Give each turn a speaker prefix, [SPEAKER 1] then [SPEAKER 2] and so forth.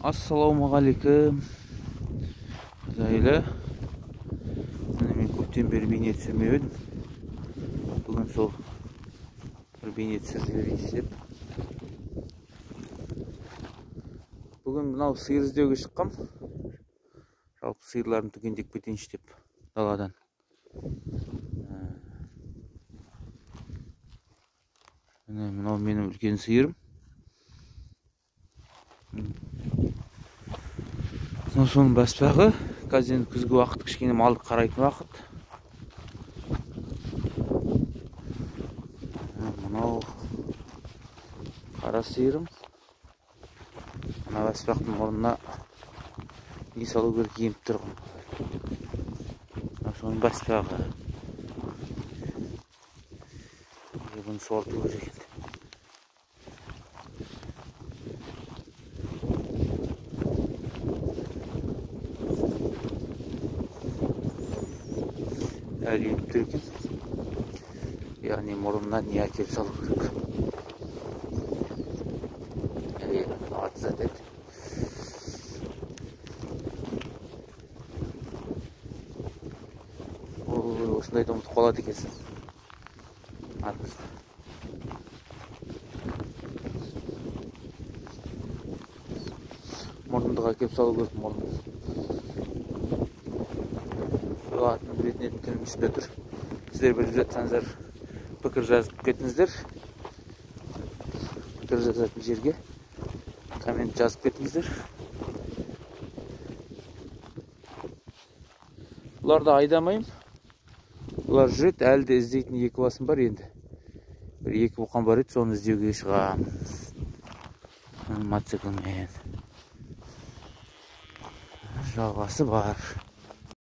[SPEAKER 1] Ассалаумағалейкум. Қазайлы. Мен көптен бері бейне түсірмей едім. Бүгін сол бір бейне түсіріп жіберейінші деп. Бүгін мынау сиыр іздеуге шыққам. Жалпы сиырларын түгендеп кетейінші деп даладан. Мынау менің үлкен сиырым. Соның баспағы. Қазір енді күзгі уақыт, кішкене малды қарайтын уақыт. Мынау қара сиырым. Ана баспақтың мұрнына не салу керек еміп тұрғын. Соның баспағы. Бұны суарту керек енді. Әлі еміп тұр екен. Яғни мұрнына не әкеліп салу керек. Әлі аты зат еді. Осындайды ұмытып қалады екенсің. Мұрындыға әкеліп салу керек, мұрын. Атын білетін тілім ішінде тұр. Сіздер біліп жатсаңыздар пікір жазып кетіңіздер. Пікір жазатын жерге коммент жазып кетіңіздер. Бұларды айдамайым. Бұлар жүреді, әлі де іздейтін екі басым бар енді. Бір екі бұқан бар еді, соны іздеуге шығамыз. Мотоциклмен. Жалғасы бар.